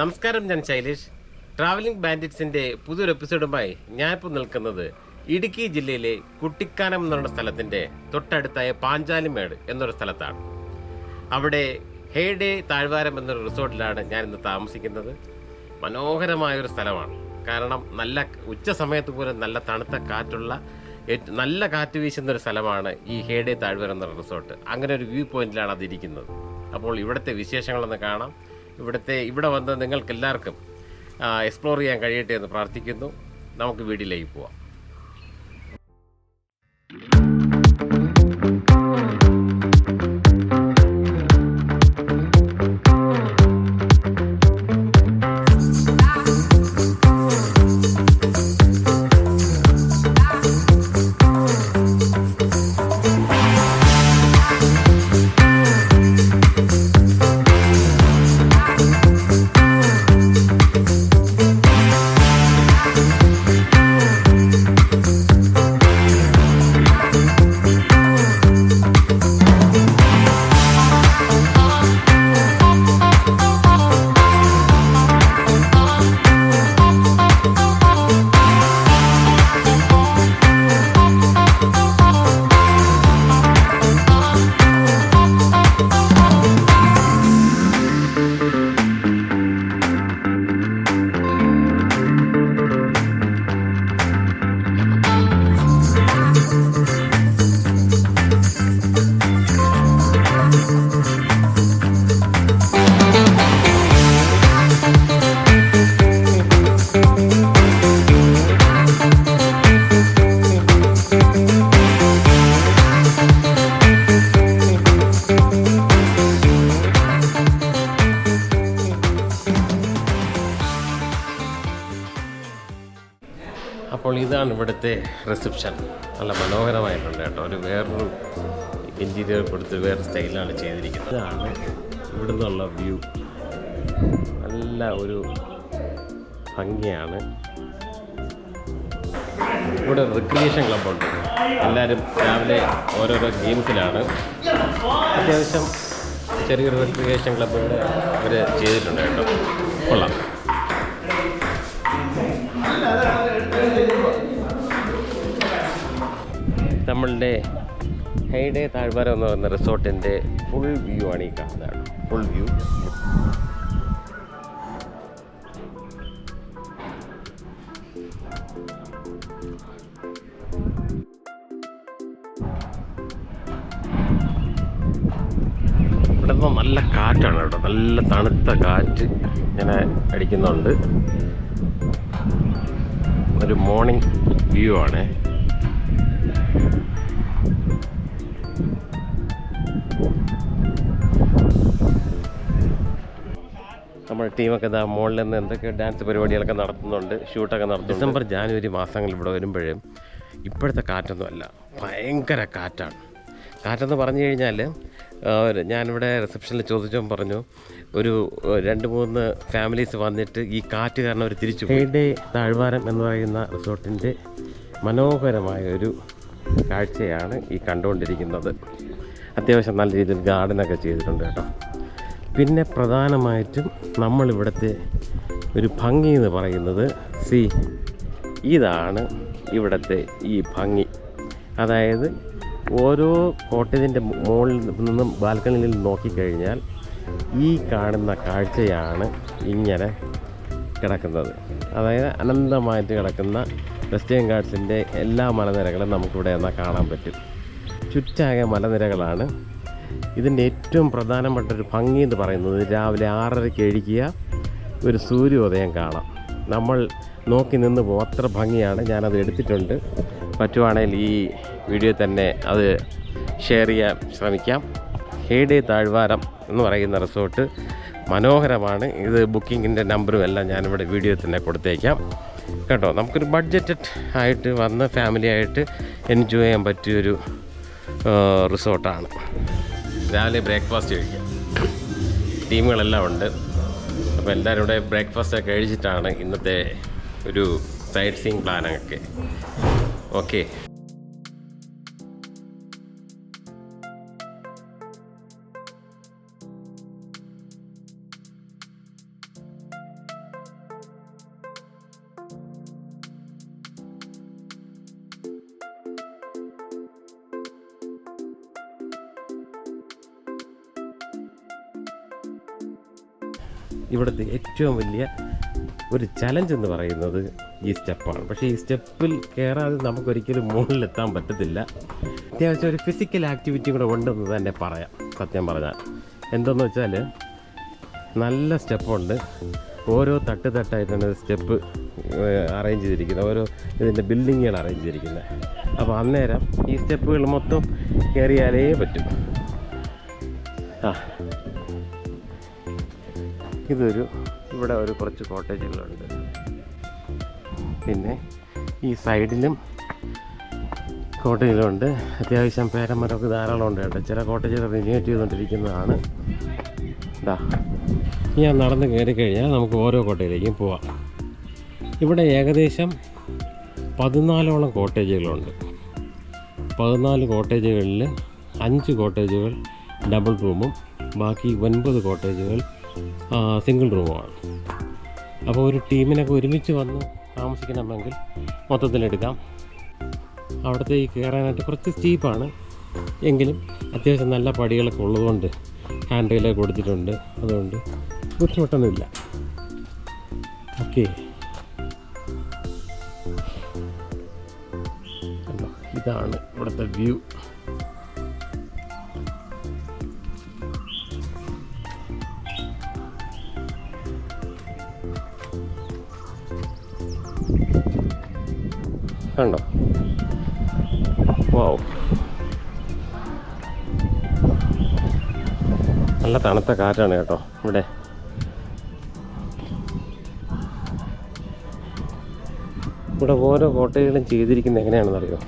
നമസ്കാരം, ഞാൻ ശൈലേഷ്. ട്രാവലിംഗ് ബാൻഡിറ്റ്സിൻ്റെ പുതിയൊരു എപ്പിസോഡുമായി ഞാനിപ്പോൾ നിൽക്കുന്നത് ഇടുക്കി ജില്ലയിലെ കുട്ടിക്കാനം എന്നുള്ള സ്ഥലത്തിൻ്റെ തൊട്ടടുത്തായ പാഞ്ചാലിമേട് എന്നൊരു സ്ഥലത്താണ്. അവിടെ ഹേഡേ താഴ്വാരം എന്നൊരു റിസോർട്ടിലാണ് ഞാനിന്ന് താമസിക്കുന്നത്. മനോഹരമായൊരു സ്ഥലമാണ്. കാരണം നല്ല ഉച്ച സമയത്ത് പോലും നല്ല തണുത്ത കാറ്റുള്ള നല്ല കാറ്റ് വീശുന്നൊരു സ്ഥലമാണ് ഈ ഹേഡേ താഴ്വാരം എന്നുള്ള റിസോർട്ട്. അങ്ങനെ ഒരു വ്യൂ പോയിന്റിലാണ് അതിരിക്കുന്നത്. അപ്പോൾ ഇവിടുത്തെ വിശേഷങ്ങളൊന്ന് കാണാം. ഇവിടെ വന്ന് നിങ്ങൾക്ക് എല്ലാവർക്കും എക്സ്പ്ലോർ ചെയ്യാൻ കഴിയട്ടെ എന്ന് പ്രാർത്ഥിക്കുന്നു. നമുക്ക് വീഡിയോയിലേക്ക് പോവാം. അപ്പോൾ ഇതാണ് ഇവിടുത്തെ റിസപ്ഷൻ. നല്ല മനോഹരമായിട്ടുണ്ട് കേട്ടോ. വേറൊരു ഇൻറ്റീരിയർ കൊടുത്ത് വേറെ സ്റ്റൈലാണ് ചെയ്തിരിക്കുന്നത്. ഇതാണ് ഇവിടെ നിന്നുള്ള വ്യൂ. നല്ല ഒരു ഭംഗിയാണ്. ഇവിടെ റിക്രിയേഷൻ ക്ലബ്ബുണ്ട്. എല്ലാവരും രാവിലെ ഓരോരോ ഗെയിംസിലാണ്. അത്യാവശ്യം ചെറിയൊരു റിക്രിയേഷൻ ക്ലബ്ബ് ഇവിടെ അവർ ചെയ്തിട്ടുണ്ട് കേട്ടോ. കൊള്ളാം. നമ്മളുടെ ഹേഡേ താഴ്വാരം എന്ന് പറയുന്ന റിസോർട്ടിൻ്റെ ഫുൾ വ്യൂ ആണ് ഈ കാണുന്നത്. Full view. ഇവിടെ നിന്ന് നല്ല കാറ്റാണ് കേട്ടോ. നല്ല തണുത്ത കാറ്റ് ഇങ്ങനെ അടിക്കുന്നുണ്ട്. ഒരു മോർണിംഗ് വ്യൂ ആണ്. നമ്മുടെ ടീമൊക്കെ ഇതാ മുകളിൽ നിന്ന് എന്തൊക്കെ ഡാൻസ് പരിപാടികളൊക്കെ നടത്തുന്നുണ്ട്, ഷൂട്ടൊക്കെ നടത്തുന്നു. ഡിസംബർ ജാനുവരി മാസങ്ങളിൽ ഇവിടെ വരുമ്പോഴും ഇപ്പോഴത്തെ കാറ്റൊന്നുമല്ല, ഭയങ്കര കാറ്റാണ്. കാറ്റെന്ന് പറഞ്ഞു കഴിഞ്ഞാൽ ഞാനിവിടെ റിസപ്ഷനിൽ ചോദിച്ചപ്പോൾ പറഞ്ഞു ഒരു 2-3 ഫാമിലീസ് വന്നിട്ട് ഈ കാറ്റ് കാരണം അവർ തിരിച്ചു. ഹേഡേ താഴ്വാരം എന്ന് പറയുന്ന റിസോർട്ടിൻ്റെ മനോഹരമായ ഒരു കാഴ്ചയാണ് ഈ കണ്ടുകൊണ്ടിരിക്കുന്നത്. അത്യാവശ്യം നല്ല രീതിയിൽ ഗാർഡനൊക്കെ ചെയ്തിട്ടുണ്ട് കേട്ടോ. പിന്നെ പ്രധാനമായിട്ടും നമ്മളിവിടുത്തെ ഒരു ഭംഗി എന്ന് പറയുന്നത് ഇതാണ് ഇവിടുത്തെ ഈ ഭംഗി. അതായത് ഓരോ കോട്ടേജിൻ്റെ മുകളിൽ നിന്നും ബാൽക്കണിയിൽ നോക്കിക്കഴിഞ്ഞാൽ ഈ കാണുന്ന കാഴ്ചയാണ് ഇങ്ങനെ കിടക്കുന്നത്. അതായത് അനന്തമായിട്ട് കിടക്കുന്ന വെസ്റ്റേൺ ഗാർഡ്സിൻ്റെ എല്ലാ മലനിരകളും നമുക്കിവിടെ എന്നാൽ കാണാൻ പറ്റും. ചുറ്റാകെ മലനിരകളാണ്. ഇതിൻ്റെ ഏറ്റവും പ്രധാനപ്പെട്ടൊരു ഭംഗി എന്ന് പറയുന്നത് രാവിലെ 6:30-ക്ക് എഴുതിക്കുക ഒരു സൂര്യോദയം കാണാം. നമ്മൾ നോക്കി നിന്ന് പോകും, അത്ര ഭംഗിയാണ്. ഞാനത് എടുത്തിട്ടുണ്ട്. പറ്റുവാണെങ്കിൽ ഈ വീഡിയോ തന്നെ അത് ഷെയർ ചെയ്യാൻ ശ്രമിക്കാം. ഹേഡേ താഴ്വാരം എന്ന് പറയുന്ന റിസോർട്ട് മനോഹരമാണ്. ഇത് ബുക്കിങ്ങിൻ്റെ നമ്പറും എല്ലാം ഞാനിവിടെ വീഡിയോ തന്നെ കൊടുത്തേക്കാം കേട്ടോ. നമുക്കൊരു ബഡ്ജറ്റഡ് ആയിട്ട് വന്ന് ഫാമിലി ആയിട്ട് എൻജോയ് ചെയ്യാൻ പറ്റിയൊരു റിസോർട്ടാണ്. രാവിലെ ബ്രേക്ക്ഫാസ്റ്റ് കഴിക്കാം. ടീമുകളെല്ലാം ഉണ്ട്. അപ്പോൾ എല്ലാവരും ഇവിടെ ബ്രേക്ക്ഫാസ്റ്റൊക്കെ കഴിച്ചിട്ടാണ് ഇന്നത്തെ ഒരു സൈറ്റ് സീയിങ് പ്ലാനൊക്കെ. ഓക്കെ. ഇവിടുത്തെ ഏറ്റവും വലിയ ഒരു ചലഞ്ച് എന്ന് പറയുന്നത് ഈ സ്റ്റെപ്പാണ്. പക്ഷേ ഈ സ്റ്റെപ്പിൽ കയറാതെ നമുക്കൊരിക്കലും മുകളിലെത്താൻ പറ്റത്തില്ല. അത്യാവശ്യം ഒരു ഫിസിക്കൽ ആക്ടിവിറ്റി കൂടെ ഉണ്ടെന്ന് തന്നെ പറയാം. സത്യം പറഞ്ഞാൽ എന്തെന്ന് വെച്ചാൽ നല്ല സ്റ്റെപ്പുണ്ട്. ഓരോ തട്ടായിട്ടാണ് സ്റ്റെപ്പ് അറേഞ്ച് ചെയ്തിരിക്കുന്നത്, ഓരോ ഇതിൻ്റെ ബിൽഡിങ്ങുകൾ അറേഞ്ച് ചെയ്തിരിക്കുന്നത്. അപ്പോൾ അന്നേരം ഈ സ്റ്റെപ്പുകൾ മൊത്തം കയറിയാലേ പറ്റും. ഇവിടെ ഒരു കുറച്ച് കോട്ടേജുകളുണ്ട്. പിന്നെ ഈ സൈഡിലും കോട്ടേജുകളുണ്ട്. അത്യാവശ്യം പേരമരമൊക്കെ ധാരാളം ഉണ്ട് കേട്ടോ. ചില കോട്ടേജുകൾ റിനോവേറ്റ് ചെയ്തുകൊണ്ടിരിക്കുന്നതാണ്. ഞാൻ നടന്ന് കയറി കഴിഞ്ഞാൽ നമുക്ക് ഓരോ കോട്ടേജിലേക്കും പോവാം. ഇവിടെ ഏകദേശം 14ഓളം കോട്ടേജുകളുണ്ട്. 14 കോട്ടേജുകളിൽ 5 കോട്ടേജുകൾ ഡബിൾ റൂമും ബാക്കി 9 കോട്ടേജുകൾ സിംഗിൾ റൂമുമാണ്. അപ്പോൾ ഒരു ടീമിനൊക്കെ ഒരുമിച്ച് വന്ന് താമസിക്കണമെങ്കിൽ മൊത്തത്തിലെടുക്കാം. അവിടുത്തെ ഈ കയറാനായിട്ട് കുറച്ച് സ്റ്റീപ്പാണ്, എങ്കിലും അത്യാവശ്യം നല്ല പടികളൊക്കെ ഉള്ളതുകൊണ്ട് ഹാൻഡ് റെയിലൊക്കെ കൊടുത്തിട്ടുണ്ട്. അതുകൊണ്ട് ബുദ്ധിമുട്ടൊന്നുമില്ല. ഓക്കെ, ഇതാണ് ഇവിടുത്തെ വ്യൂ. കണ്ടോ? വൗ, നല്ല തണുത്ത കാറ്റാണ് കേട്ടോ ഇവിടെ. ഇവിടെ ഓരോ കോട്ടേജുകളും ചെയ്തിരിക്കുന്നത് എങ്ങനെയാണെന്നറിയോ?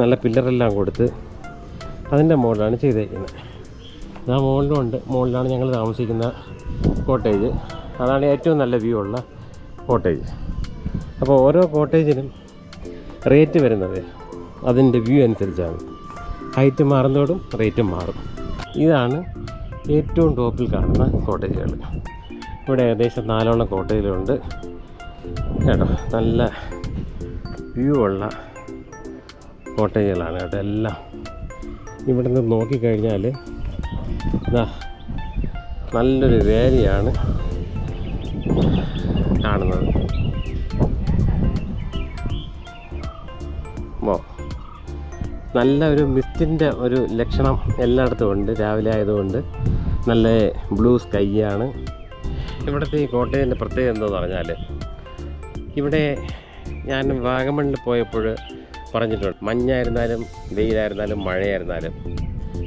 നല്ല പില്ലറെല്ലാം കൊടുത്ത് അതിൻ്റെ മുകളിലാണ് ചെയ്തേക്കുന്നത്. ആ മുകളിലാണ് ഞങ്ങൾ താമസിക്കുന്ന കോട്ടേജ്. അതാണ് ഏറ്റവും നല്ല വ്യൂ ഉള്ള കോട്ടേജ്. അപ്പോൾ ഓരോ കോട്ടേജിനും റേറ്റ് വരുന്നത് അതിൻ്റെ വ്യൂ അനുസരിച്ചാണ്. ഹൈറ്റ് മാറുന്നതോടും റേറ്റും മാറും. ഇതാണ് ഏറ്റവും ടോപ്പിൽ കാണുന്ന കോട്ടേജുകൾ. ഇവിടെ ഏകദേശം 4ഓളം കോട്ടേജുകളുണ്ട് കേട്ടോ. നല്ല വ്യൂ ഉള്ള കോട്ടേജുകളാണ് കേട്ടോ എല്ലാം. ഇവിടെ നിന്ന് നോക്കിക്കഴിഞ്ഞാൽ നല്ലൊരു വേലിയാണ് കാണുന്നത്. നല്ല ഒരു മിസ്റ്റിൻ്റെ ഒരു ലക്ഷണം എല്ലായിടത്തും ഉണ്ട്. രാവിലെ ആയതുകൊണ്ട് നല്ല ബ്ലൂ സ്കൈ ആണ്. ഇവിടുത്തെ ഈ കോട്ടേജിൻ്റെ പ്രത്യേകത എന്താണെന്ന് പറഞ്ഞാൽ, ഇവിടെ ഞാൻ വാഗമണ്ണിൽ പോയപ്പോൾ പറഞ്ഞിട്ടുണ്ട്, മഞ്ഞായിരുന്നാലും വെയിലായിരുന്നാലും മഴയായിരുന്നാലും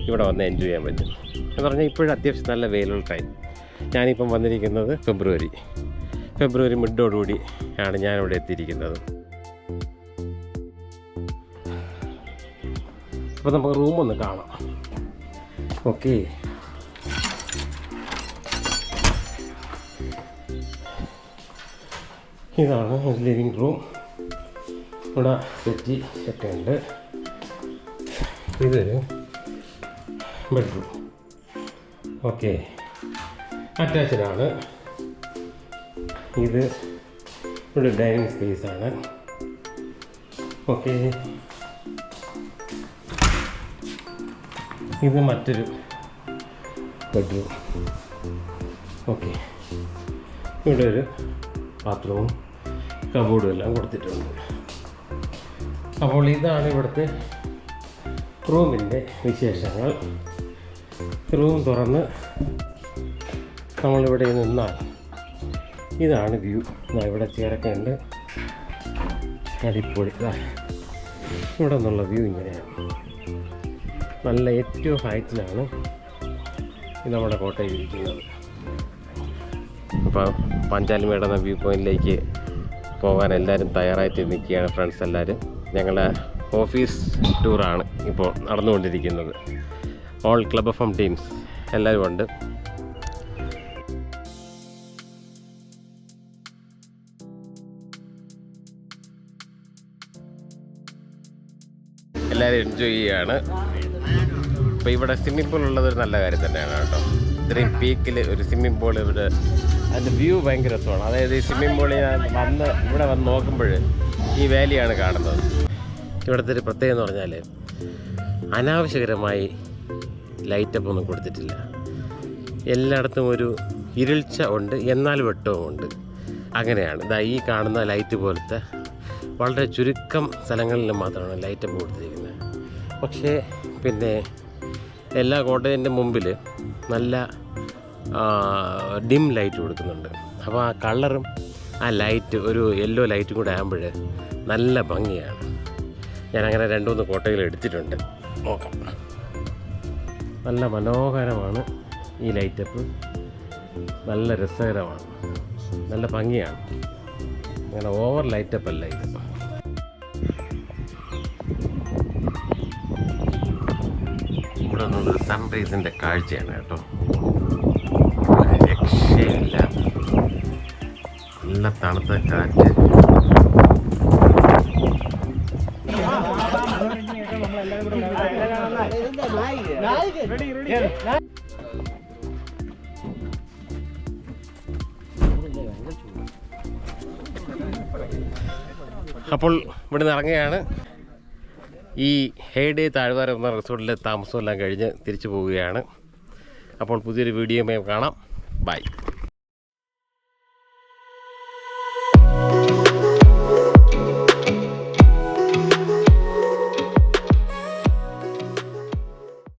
ഇവിടെ വന്ന് എൻജോയ് ചെയ്യാൻ പറ്റും എന്ന് പറഞ്ഞാൽ ഇപ്പോഴും അത്യാവശ്യം നല്ല വെയിലുള്ള ടൈം. ഞാനിപ്പം വന്നിരിക്കുന്നത് ഫെബ്രുവരി മിഡോടുകൂടി ആണ് ഞാനിവിടെ എത്തിയിരിക്കുന്നത്. അപ്പോൾ നമുക്ക് റൂമൊന്ന് കാണാം. ഓക്കെ, ഇതാണ് ലിവിങ് റൂം. ഇവിടെ സെറ്റ് ഉണ്ട്. ഇതൊരു ബെഡ്റൂം. ഓക്കെ, അറ്റാച്ച്ഡാണ്. ഇത് ഇവിടെ ഡൈനിങ് സ്പേസാണ്. ഓക്കെ, ഇത് മറ്റൊരു ബെഡ്റൂം. ഓക്കെ, ഇവിടെ ഒരു ബാത്റൂമും കബോർഡും എല്ലാം കൊടുത്തിട്ടുണ്ട്. അപ്പോൾ ഇതാണ് ഇവിടുത്തെ റൂമിൻ്റെ വിശേഷങ്ങൾ. റൂം തുറന്ന് നമ്മളിവിടെ നിന്നാൽ ഇതാണ് വ്യൂ. ഇവിടെ ചേരൊക്കെ ഉണ്ട്, അടിപൊളി. ഇവിടെ നിന്നുള്ള വ്യൂ ഇങ്ങനെയാണ്. നല്ല ഏറ്റവും ഹൈറ്റിലാണ് നമ്മുടെ കോട്ടയിൽ ഇരിക്കുന്നത്. അപ്പോൾ പാഞ്ചാലിമേട് എന്ന വ്യൂ പോയിൻറ്റിലേക്ക് പോകാൻ എല്ലാവരും തയ്യാറായിട്ട് നിൽക്കുകയാണ് ഫ്രണ്ട്സ് എല്ലാവരും. ഞങ്ങളുടെ ഓഫീസ് ടൂറാണ് ഇപ്പോൾ നടന്നുകൊണ്ടിരിക്കുന്നത്. ഓൾ ക്ലബ് FM ടീംസ് എല്ലാവരും ഉണ്ട്. എല്ലാവരും എൻജോയ് ചെയ്യുകയാണ്. അപ്പോൾ ഇവിടെ സ്വിമ്മിംഗ് പൂൾ ഉള്ളതൊരു നല്ല കാര്യം തന്നെയാണ് കേട്ടോ. ഇത്രയും പീക്കിൽ ഒരു സ്വിമ്മിംഗ് പൂൾ ഇവിടെ, അതിൻ്റെ വ്യൂ ഭയങ്കര രസമാണ്. അതായത് ഈ സ്വിമ്മിംഗ് പൂളിൽ ഇവിടെ വന്ന് നോക്കുമ്പോൾ ഈ വാലിയാണ് കാണുന്നത്. ഇവിടുത്തെ ഒരു പ്രത്യേകത എന്ന് പറഞ്ഞാൽ അനാവശ്യകരമായി ലൈറ്റപ്പ് ഒന്നും കൊടുത്തിട്ടില്ല. എല്ലായിടത്തും ഒരു ഇരുൾച്ച ഉണ്ട്, എന്നാൽ വെട്ടവുമുണ്ട്. അങ്ങനെയാണ്. ഇതാ ഈ കാണുന്ന ലൈറ്റ് പോലത്തെ വളരെ ചുരുക്കം സ്ഥലങ്ങളിൽ മാത്രമാണ് ലൈറ്റ് കൊടുത്തിരിക്കുന്നത്. പക്ഷേ പിന്നെ എല്ലാ കോട്ടേജിൻ്റെ മുമ്പിൽ നല്ല ഡിം ലൈറ്റ് കൊടുക്കുന്നുണ്ട്. അപ്പോൾ ആ കളറും ആ ലൈറ്റ് ഒരു യെല്ലോ ലൈറ്റും കൂടെ ആകുമ്പോൾ നല്ല ഭംഗിയാണ്. ഞാനങ്ങനെ 2-3 കോട്ടകൾ എടുത്തിട്ടുണ്ട്. നോക്കാം. നല്ല മനോഹരമാണ് ഈ ലൈറ്റപ്പ്. നല്ല രസകരമാണ്, നല്ല ഭംഗിയാണ്. അങ്ങനെ ഓവർ ലൈറ്റപ്പ് അല്ല ഇത്. ഇവിടെ നിന്നൊരു സൺറൈസിൻ്റെ കാഴ്ചയാണ് കേട്ടോ. ഒരു രക്ഷയില്ല. നല്ല തണുത്ത കാറ്റ്. അപ്പോൾ ഇവിടെ നിന്ന് ഇറങ്ങുകയാണ്. ഈ ഹേഡേ താഴ്വാരം എന്ന റിസോർട്ടിലെ താമസമെല്ലാം കഴിഞ്ഞ് തിരിച്ചു പോവുകയാണ്. അപ്പോൾ പുതിയൊരു വീഡിയോയുമായി കാണാം. ബൈ.